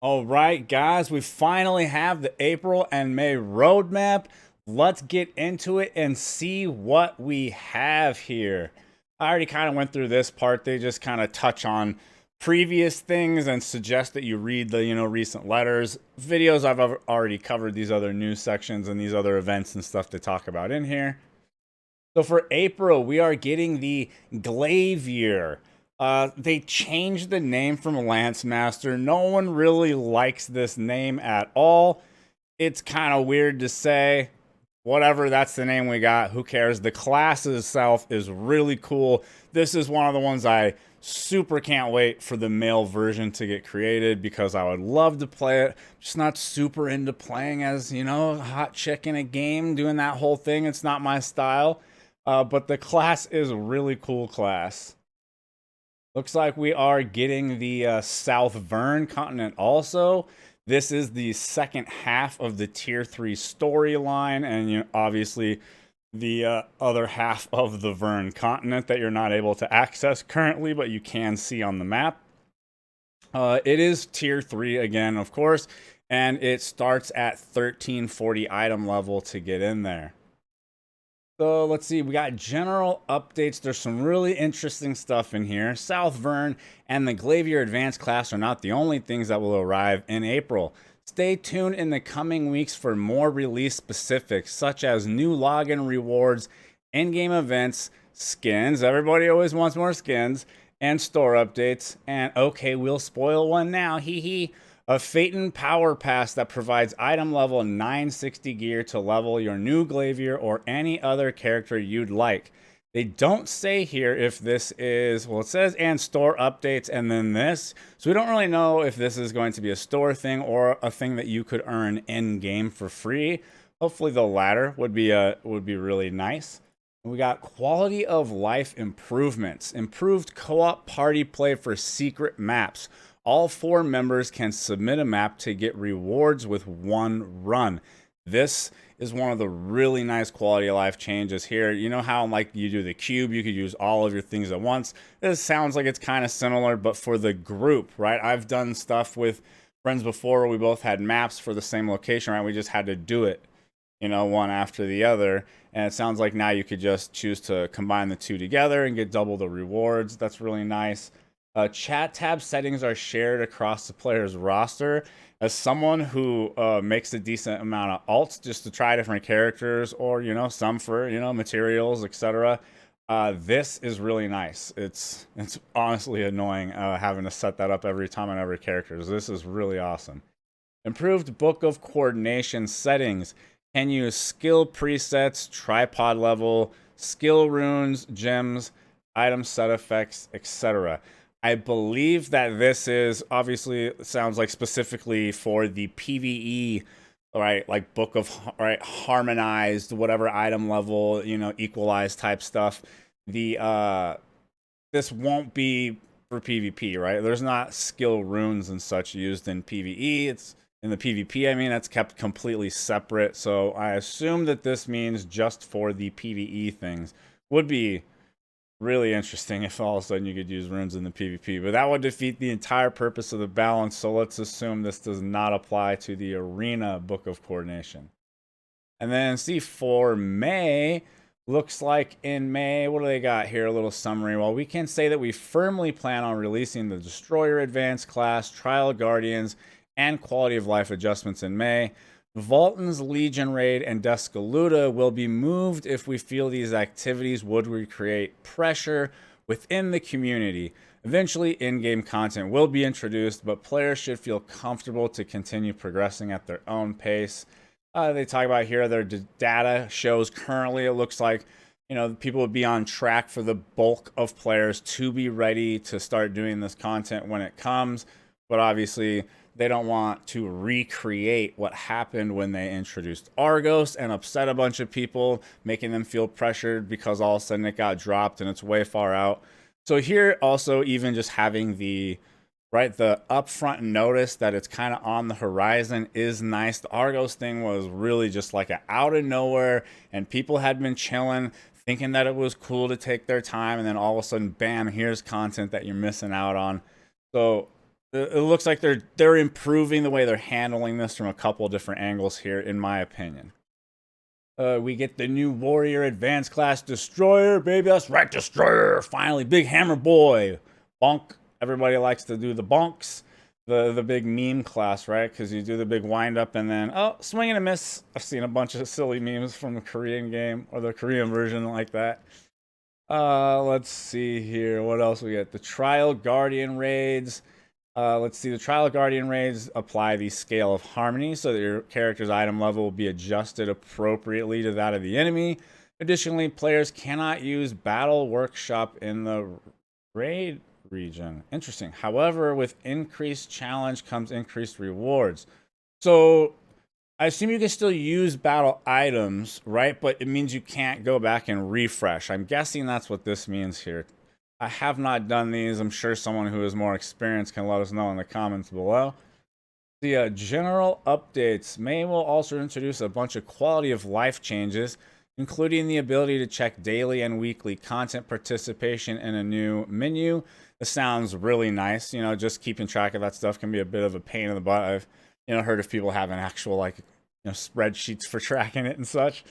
All right, guys, we finally have the April and May roadmap. Let's get into it and see what we have here. I already kind of went through this part. They just kind of touch on previous things and suggest that you read the, recent letters. Videos I've already covered these other news sections and these other events and stuff to talk about in here. So for April, we are getting the Glaive Year. They changed the name from Lance Master. No one really likes this name at all. It's kind of weird to say. Whatever, that's the name we got. Who cares? The class itself is really cool. This is one of the ones I super can't wait for the male version to get created because I would love to play it. Just not super into playing as, a hot chick in a game, doing that whole thing. It's not my style. But the class is a really cool class. Looks like we are getting the South Vern continent also. This is the second half of the Tier 3 storyline, and obviously the other half of the Vern continent that you're not able to access currently, but you can see on the map. It is Tier 3 again, of course, and it starts at 1340 item level to get in there. So let's see, we got general updates. There's some really interesting stuff in here. South Vern and the Glaive Year Advanced class are not the only things that will arrive in April. Stay tuned in the coming weeks for more release specifics, such as new login rewards, in-game events, skins. Everybody always wants more skins, and store updates. And okay, we'll spoil one now. Hee hee. A Phaeton Power Pass that provides item level 960 gear to level your new Glaive Year or any other character you'd like. They don't say here if this is, well, it says and store updates and then this. So we don't really know if this is going to be a store thing or a thing that you could earn in game for free. Hopefully the latter would be really nice. We got quality of life improvements, improved co-op party play for secret maps. All 4 members can submit a map to get rewards with one run. This is one of the really nice quality of life changes here. You know how like you do the cube, you could use all of your things at once. This sounds like it's kind of similar, but for the group, right? I've done stuff with friends before where we both had maps for the same location, right? We just had to do it, one after the other. And it sounds like now you could just choose to combine the two together and get double the rewards. That's really nice. Chat tab settings are shared across the player's roster. As someone who makes a decent amount of alts just to try different characters or, some for, materials, etc. This is really nice. It's honestly annoying having to set that up every time on every character. This is really awesome. Improved Book of Coordination settings. Can use skill presets, tripod level, skill runes, gems, item set effects, etc. I believe that this is obviously sounds like specifically for the PvE, right? Like book of harmonized, whatever item level, equalized type stuff. The this won't be for PvP, right? There's not skill runes and such used in PvE. It's in the PvP, I mean, that's kept completely separate. So I assume that this means just for the PvE things. Would be really interesting if all of a sudden you could use runes in the PvP, but that would defeat the entire purpose of the balance. So let's assume this does not apply to the Arena Book of Coordination. And then see for May, looks like in May, what do they got here? A little summary. Well, we can say that we firmly plan on releasing the Destroyer Advanced class, Trial Guardians, and quality of life adjustments in May. Volton's Legion Raid and Descaluda will be moved if we feel these activities would recreate pressure within the community. Eventually, in-game content will be introduced, but players should feel comfortable to continue progressing at their own pace. They talk about here their data shows currently it looks like people would be on track for the bulk of players to be ready to start doing this content when it comes, but obviously they don't want to recreate what happened when they introduced Argos and upset a bunch of people, making them feel pressured because all of a sudden it got dropped and it's way far out. So here also even just having the upfront notice that it's kind of on the horizon is nice. The Argos thing was really just like out of nowhere, and people had been chilling, thinking that it was cool to take their time, and then all of a sudden, bam, here's content that you're missing out on. So it looks like they're improving the way they're handling this from a couple different angles here, in my opinion. We get the new Warrior Advanced Class Destroyer, baby. That's right, Destroyer. Finally, big hammer boy. Bonk. Everybody likes to do the bonks. The big meme class, right? Because you do the big wind up and then, oh, swing and a miss. I've seen a bunch of silly memes from the Korean game or the Korean version like that. Let's see here. What else we get? The Trial Guardian raids. Let's see. The Trial Guardian raids apply the scale of harmony so that your character's item level will be adjusted appropriately to that of the enemy. Additionally, players cannot use Battle Workshop in the raid region. Interesting. However, with increased challenge comes increased rewards. So I assume you can still use battle items, right? But it means you can't go back and refresh. I'm guessing that's what this means here. I have not done these. I'm sure someone who is more experienced can let us know in the comments below. The general updates. May will also introduce a bunch of quality of life changes, including the ability to check daily and weekly content participation in a new menu. This sounds really nice. You know, just keeping track of that stuff can be a bit of a pain in the butt. I've heard of people having actual like spreadsheets for tracking it and such.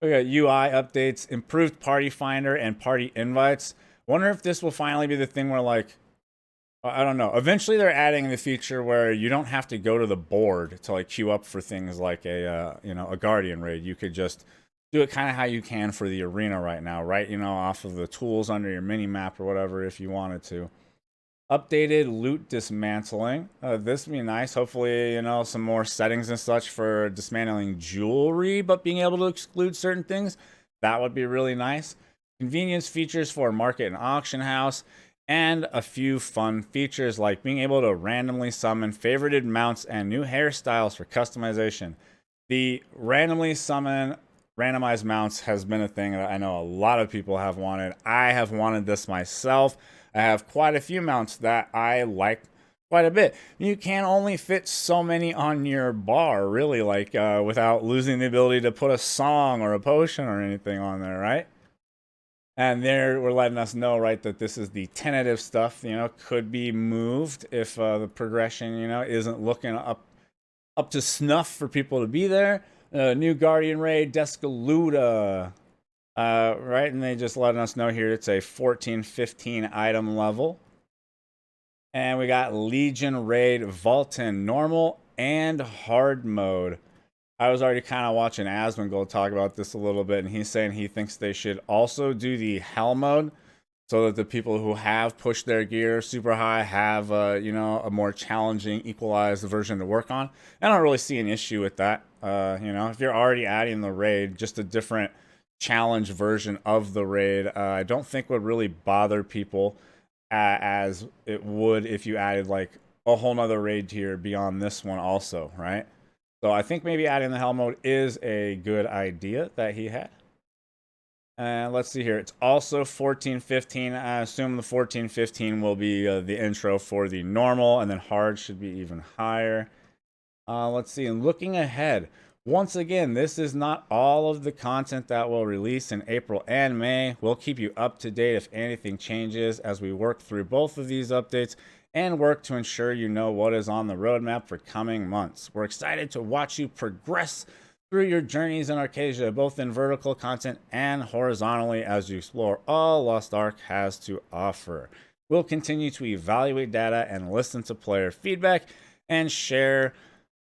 We got UI updates, improved party finder, and party invites. Wonder if this will finally be the thing where, like, I don't know. Eventually, they're adding the feature where you don't have to go to the board to like queue up for things like a Guardian raid. You could just do it kind of how you can for the arena right now, right? Off of the tools under your mini map or whatever, if you wanted to. Updated loot dismantling. This would be nice. Hopefully, some more settings and such for dismantling jewelry, but being able to exclude certain things. That would be really nice. Convenience features for market and auction house, and a few fun features like being able to randomly summon favorited mounts and new hairstyles for customization. The randomly summon randomized mounts has been a thing that I know a lot of people have wanted. I have wanted this myself. I have quite a few mounts that I like quite a bit. You can only fit so many on your bar, really, like without losing the ability to put a song or a potion or anything on there, right? And we're letting us know, right, that this is the tentative stuff. Could be moved if the progression, isn't looking up to snuff for people to be there. New Guardian raid, Descaluda. Right, and they just letting us know here it's a 14-15 item level. And we got Legion Raid Vaultin normal and hard mode. I was already kind of watching Asmongold talk about this a little bit, and he's saying he thinks they should also do the hell mode so that the people who have pushed their gear super high have, a more challenging, equalized version to work on. I don't really see an issue with that. If you're already adding the raid, just a different challenge version of the raid, I don't think would really bother people as it would if you added like a whole nother raid tier beyond this one also, right? So I think maybe adding the hell mode is a good idea that he had. And let's see here. It's also 14-15. I assume the 14-15 will be the intro for the normal, and then hard should be even higher. Let's see. And looking ahead, once again, this is not all of the content that will release in April and May. We'll keep you up to date if anything changes as we work through both of these updates and work to ensure you know what is on the roadmap for coming months. We're excited to watch you progress through your journeys in Arcadia, both in vertical content and horizontally as you explore all Lost Ark has to offer. We'll continue to evaluate data and listen to player feedback and share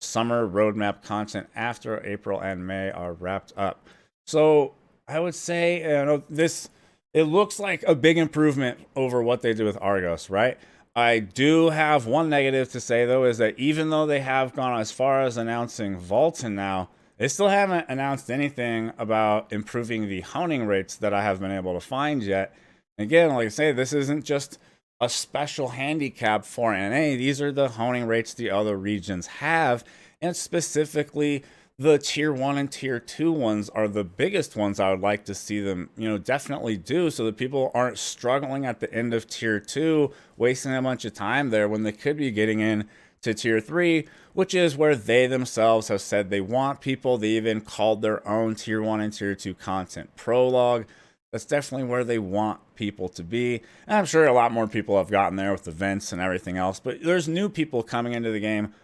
summer roadmap content after April and May are wrapped up. So I would say it looks like a big improvement over what they did with Argos, right? I do have one negative to say, though, is that even though they have gone as far as announcing Vaultin now, they still haven't announced anything about improving the honing rates that I have been able to find yet. Again, like I say, this isn't just a special handicap for NA. These are the honing rates the other regions have, and specifically the tier 1 and tier 2 ones are the biggest ones I would like to see them, definitely do, so that people aren't struggling at the end of tier 2, wasting a bunch of time there when they could be getting in to tier 3, which is where they themselves have said they want people. They even called their own tier 1 and tier 2 content prologue. That's definitely where they want people to be. And I'm sure a lot more people have gotten there with events and everything else, but there's new people coming into the game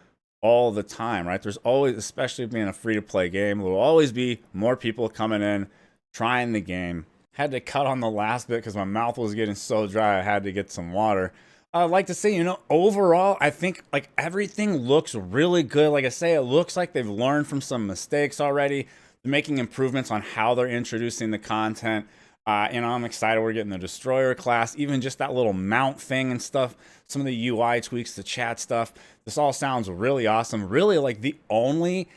all the time, right? There's always, especially being a free-to-play game, there will always be more people coming in, trying the game. Had to cut on the last bit because my mouth was getting so dry I had to get some water. I'd like to say, overall, I think like everything looks really good. Like I say, it looks like they've learned from some mistakes already. They're making improvements on how they're introducing the content. I'm excited we're getting the Destroyer class, even just that little mount thing and stuff, some of the UI tweaks, the chat stuff. This all sounds really awesome. Really, like the only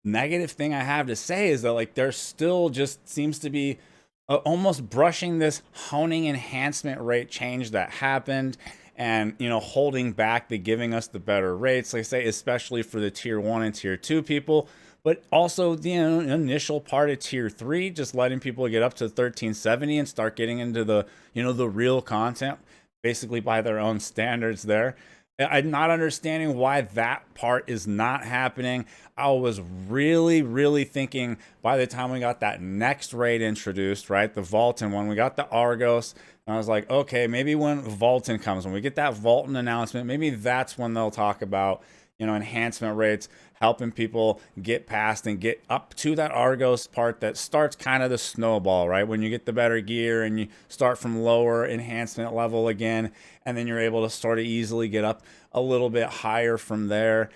negative thing I have to say is that like there still just seems to be almost brushing this honing enhancement rate change that happened and holding back the giving us the better rates, like I say, especially for the tier 1 and tier 2 people, but also the initial part of tier 3, just letting people get up to 1370 and start getting into the the real content basically by their own standards there. I'm not understanding why that part is not happening. I was really thinking by the time we got that next raid introduced, right, the Vaulton one, we got the Argos, and I was like, okay, maybe when Vaulton comes, when we get that Vaulton announcement, maybe that's when they'll talk about enhancement rates, helping people get past and get up to that Argos part that starts kind of the snowball, right? When you get the better gear and you start from lower enhancement level again, and then you're able to sort of easily get up a little bit higher from there.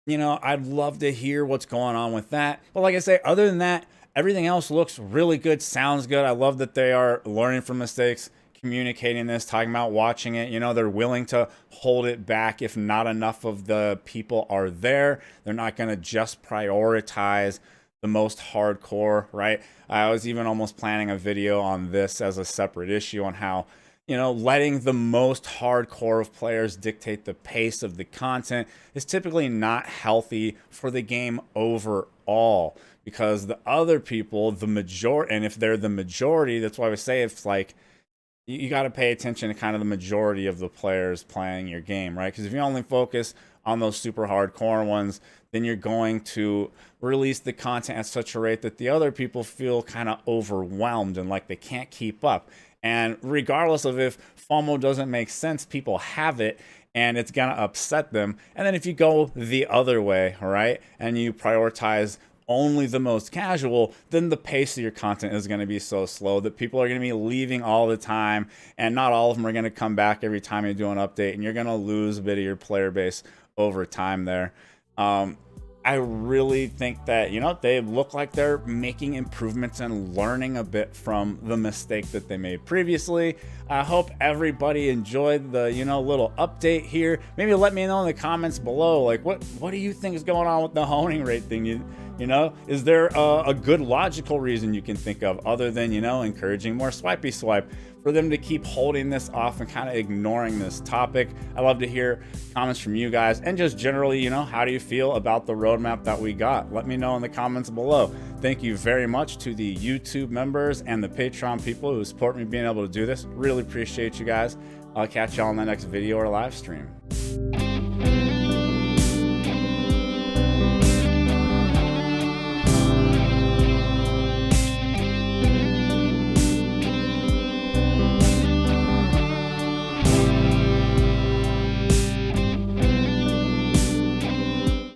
I'd love to hear what's going on with that. But like I say, other than that, everything else looks really good, sounds good. I love that they are learning from mistakes, communicating this, talking about watching it. They're willing to hold it back if not enough of the people are there. They're not going to just prioritize the most hardcore, right? I was even almost planning a video on this as a separate issue on how letting the most hardcore of players dictate the pace of the content is typically not healthy for the game overall, because the other people, the majority, and if they're the majority, that's why we say it's like you got to pay attention to kind of the majority of the players playing your game, right? Because if you only focus on those super hardcore ones, then you're going to release the content at such a rate that the other people feel kind of overwhelmed and like they can't keep up. And regardless of if FOMO doesn't make sense, people have it and it's going to upset them. And then if you go the other way, right, and you prioritize only the most casual, then the pace of your content is going to be so slow that people are going to be leaving all the time, and not all of them are going to come back every time you do an update, and you're going to lose a bit of your player base over time there. I really think that, they look like they're making improvements and learning a bit from the mistake that they made previously. I hope everybody enjoyed the, little update here. Maybe let me know in the comments below, like, what do you think is going on with the honing rate thing? Is there a good logical reason you can think of other than, encouraging more swipey swipe for them to keep holding this off and kind of ignoring this topic? I love to hear comments from you guys, and just generally, how do you feel about the roadmap that we got? Let me know in the comments below. Thank you very much to the YouTube members and the Patreon people who support me being able to do this. Really appreciate you guys. I'll catch y'all in the next video or live stream.